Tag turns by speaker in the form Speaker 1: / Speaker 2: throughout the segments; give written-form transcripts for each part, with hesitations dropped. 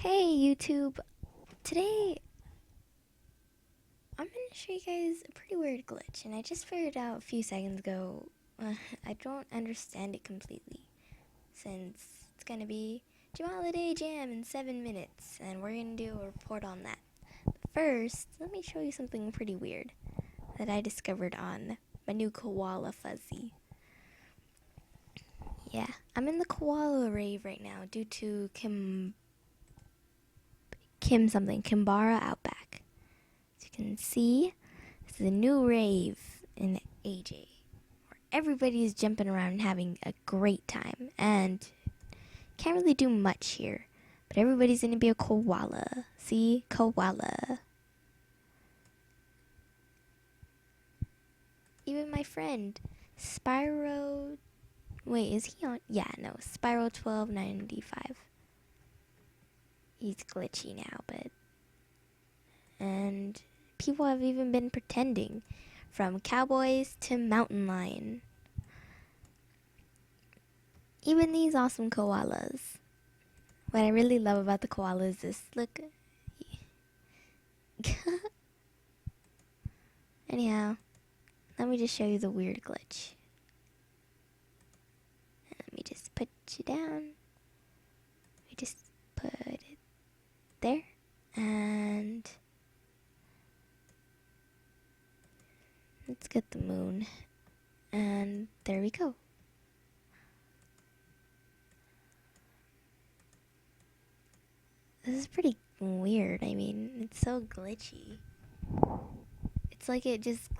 Speaker 1: Hey YouTube, today I'm going to show you guys a pretty weird glitch, and I just figured out a few seconds ago. I don't understand it completely, since it's going to be Jamaaliday Jam in 7 minutes, and we're going to do a report on that. But first, let me show you something pretty weird that I discovered on my new koala fuzzy. Yeah, I'm in the koala rave right now due to Kimbara Outback. As you can see, this is a new rave in AJ, where everybody is jumping around and having a great time, and can't really do much here, but everybody's gonna be a koala. See? Koala. Even my friend, Spyro... Wait, is he on? Yeah, no, Spyro1295. He's glitchy now, but... And people have even been pretending, from cowboys to mountain lion. Even these awesome koalas. What I really love about the koalas is, look. Anyhow, let me just show you the weird glitch. Let me just put you down. We just put it there. And let's get the moon. And there we go. This is pretty weird. I mean, it's so glitchy. It's like it just...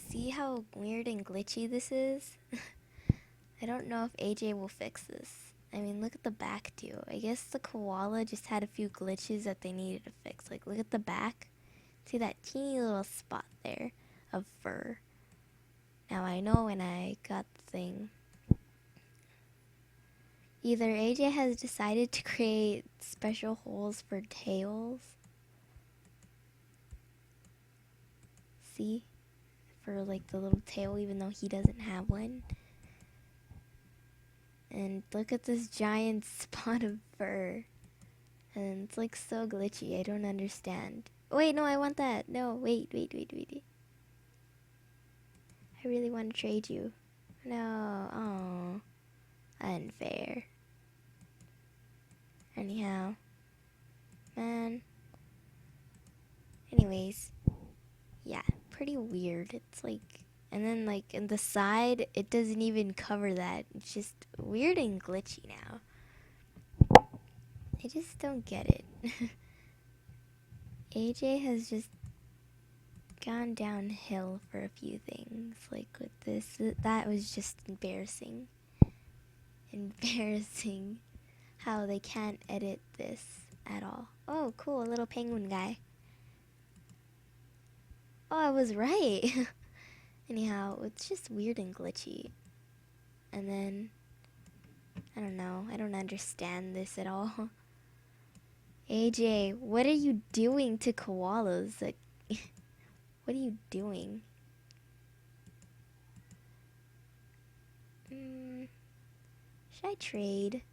Speaker 1: See how weird and glitchy this is? I don't know if AJ will fix this. I mean, look at the back too. I guess the koala just had a few glitches that they needed to fix. Like, look at the back. See that teeny little spot there of fur. Now, I know when I got the thing, either AJ has decided to create special holes for tails. See? For like the little tail, even though he doesn't have one. And look at this giant spot of fur. And it's like so glitchy. I don't understand. Wait, no, I want that. No, wait. I really want to trade you. No, oh, unfair. Anyhow, man. Anyways, yeah, pretty weird. It's like, and then like in the side, it doesn't even cover that. It's just weird and glitchy now. I just don't get it. AJ has just gone downhill for a few things. Like with this, that was just embarrassing. Embarrassing how they can't edit this at all. Oh, cool, a little penguin guy. Oh, I was right. Anyhow, it's just weird and glitchy. And then, I don't know, I don't understand this at all. AJ, what are you doing to koalas? Like, what are you doing? Should I trade?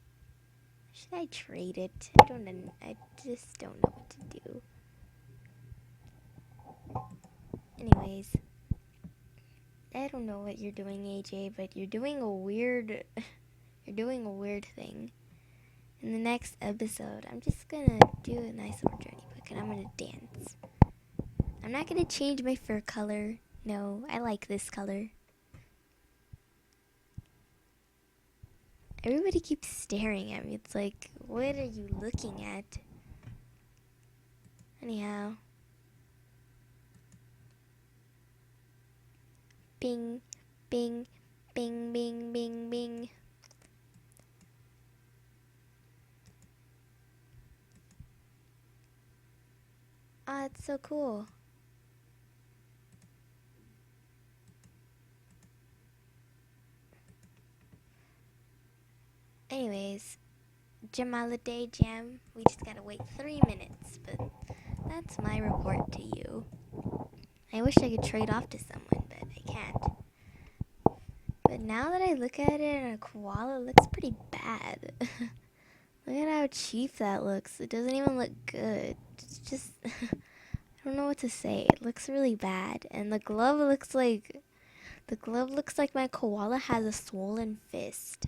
Speaker 1: Should I trade it? I just don't know what to do. Anyways, I don't know what you're doing, AJ, but you're doing a weird thing. In the next episode, I'm just gonna do a nice little journey book, and I'm gonna dance. I'm not gonna change my fur color. No, I like this color. Everybody keeps staring at me. It's like, what are you looking at? Anyhow. Bing, bing, bing, bing, bing, bing. Ah, it's so cool. Anyways, Jamaaliday Jam. We just gotta wait 3 minutes, but that's my report to you. I wish I could trade off to someone, but I can't. But now that I look at it, a koala looks pretty bad. Look at how cheap that looks. It doesn't even look good. It's just, I don't know what to say. It looks really bad. And the glove looks like my koala has a swollen fist.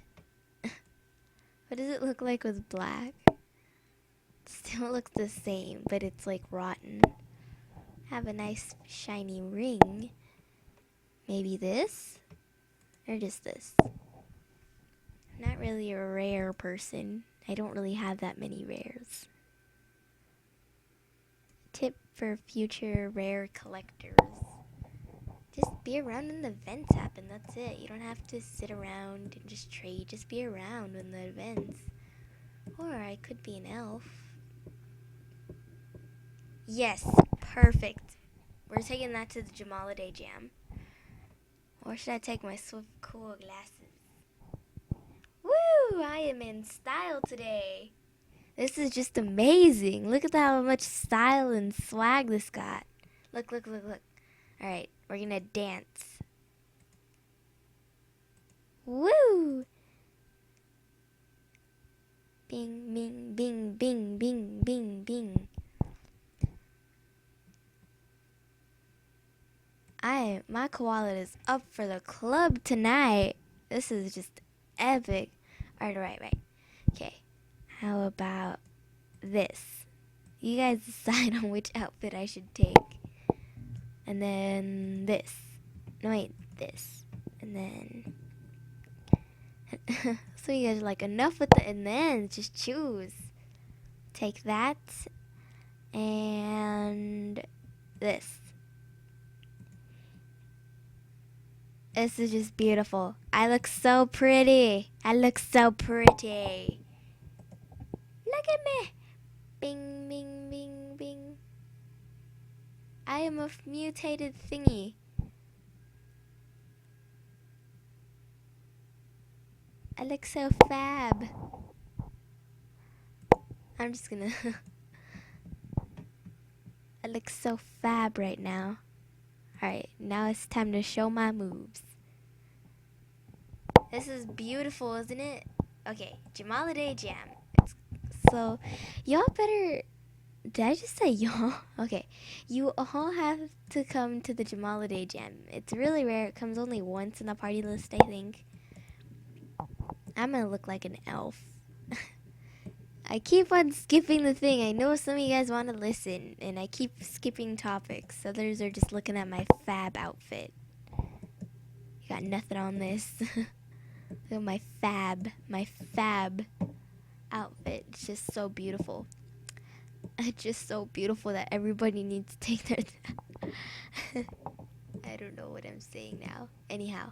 Speaker 1: What does it look like with black? It still looks the same, but it's like rotten. Have a nice shiny ring. Maybe this? Or just this? I'm not really a rare person. I don't really have that many rares. Tip for future rare collectors. Just be around when the events happen, that's it. You don't have to sit around and just trade. Just be around when the events. Or I could be an elf. Yes, perfect. We're taking that to the Jamaaliday jam. Or should I take my Swift cool glasses? Woo! I am in style today. This is just amazing. Look at how much style and swag this got. Look, look, look, look. Alright, we're gonna dance. Woo! Bing, bing, bing, bing, bing, bing, bing. My koala is up for the club tonight. This is just epic. Alright. Okay. How about this? You guys decide on which outfit I should take. And then this. No, wait, this. And then... So you guys are like, enough with the and then. Just choose. Take that. And this. This is just beautiful. I look so pretty. Look at me. Bing, bing, bing, bing. I am a mutated thingy. I look so fab. I'm just gonna... I look so fab right now. Alright, now it's time to show my moves. This is beautiful, isn't it? Okay, Jamaaliday Jam. So, y'all better... Did I just say y'all? Okay, you all have to come to the Jamaaliday Jam. It's really rare. It comes only once in the party list, I think. I'm gonna look like an elf. I keep on skipping the thing. I know some of you guys want to listen, and I keep skipping topics. Others are just looking at my fab outfit. You got nothing on this. Look at my fab outfit. It's just so beautiful. It's just so beautiful that everybody needs to take their time. I don't know what I'm saying now. Anyhow.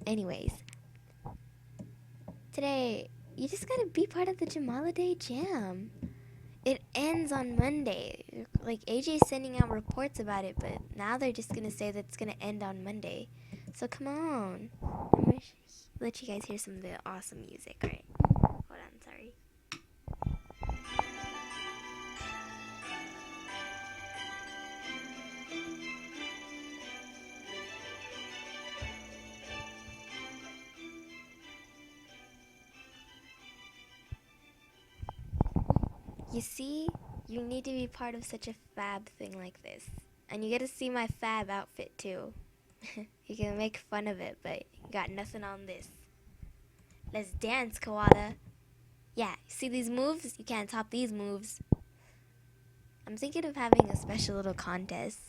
Speaker 1: Anyways. Today... You just gotta be part of the Jamaaliday Jam. It ends on Monday. Like, AJ's sending out reports about it, but now they're just gonna say that it's gonna end on Monday. So come on. I'm gonna let you guys hear some of the awesome music. Alright. Hold on, sorry. You see, you need to be part of such a fab thing like this. And you get to see my fab outfit too. You can make fun of it, but you got nothing on this. Let's dance, koala. Yeah, see these moves? You can't top these moves. I'm thinking of having a special little contest.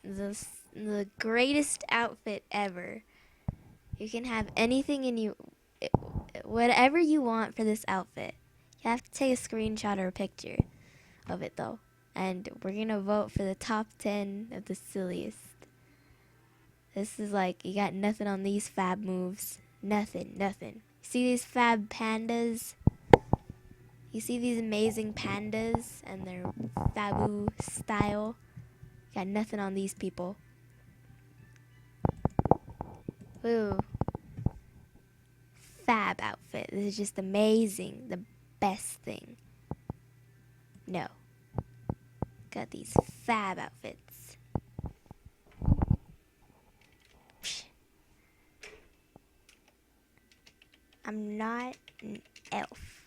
Speaker 1: The greatest outfit ever. You can have anything in you, whatever you want for this outfit. You have to take a screenshot or a picture of it though. And we're gonna vote for the top 10 of the silliest. This is like, you got nothing on these fab moves. Nothing. See these fab pandas? You see these amazing pandas and their fabu style? Got nothing on these people. Woo. Fab outfit. This is just amazing. The best thing. No. Got these fab outfits. Psh. I'm not an elf.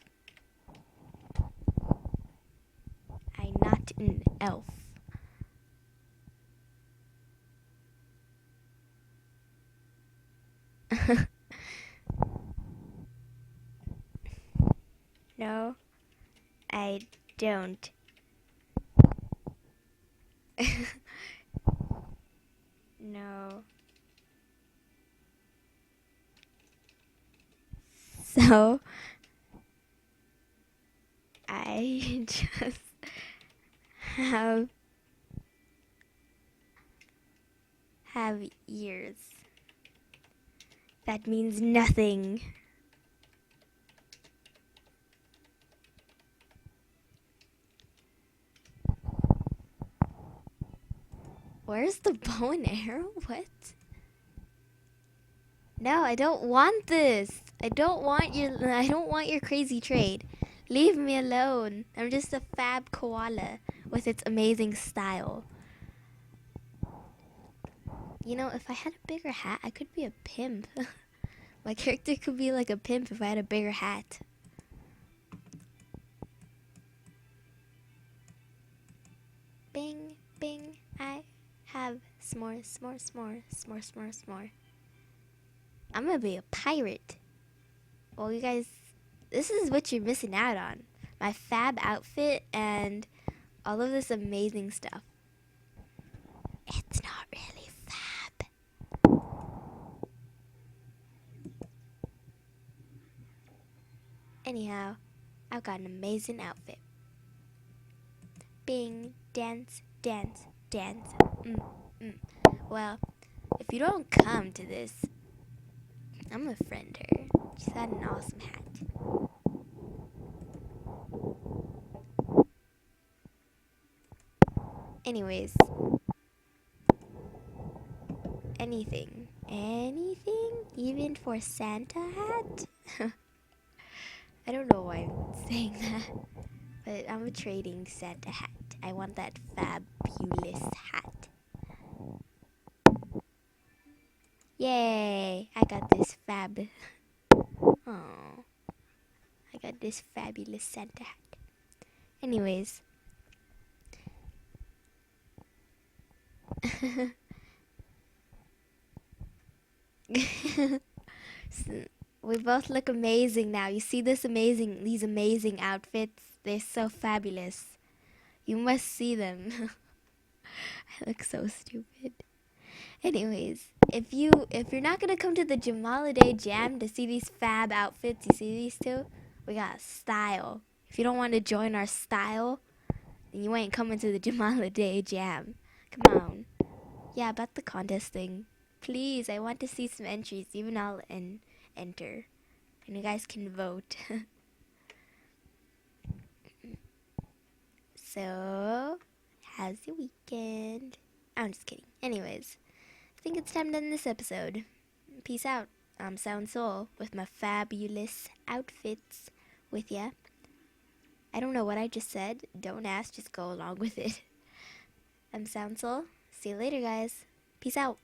Speaker 1: ain't an elf. No, I don't. No. So, I just have ears. That means nothing. Where's the bow and arrow? What? No, I don't want this. I don't want your crazy trade. Leave me alone. I'm just a fab koala with its amazing style. You know, if I had a bigger hat, I could be a pimp. My character could be like a pimp if I had a bigger hat. Bing, bing, I have s'more, s'more, s'more, s'more, s'more, s'more. I'm gonna be a pirate. Well, you guys, this is what you're missing out on. My fab outfit and all of this amazing stuff. It's not really fab. Anyhow, I've got an amazing outfit. Bing, dance, dance, dance. Well, if you don't come to this, I'm gonna friend her. She's got an awesome hat. Anyways, anything, even for Santa hat? I don't know why I'm saying that, but I'm trading Santa hat. I want that fabulous hat. Yay! I got this Oh, I got this fabulous Santa hat. Anyways. We both look amazing now. You see these amazing outfits? They're so fabulous. You must see them. I look so stupid. Anyways, if you're not gonna come to the Jamaaliday Jam to see these fab outfits, you see these two? We got style. If you don't want to join our style, then you ain't coming to the Jamaaliday Jam. Come on. Yeah, about the contest thing. Please, I want to see some entries. Even I'll enter. And you guys can vote. So, how's your weekend? I'm just kidding. Anyways, I think it's time to end this episode. Peace out. I'm SoundSoul with my fabulous outfits with ya. I don't know what I just said. Don't ask, just go along with it. I'm SoundSoul. See you later, guys. Peace out.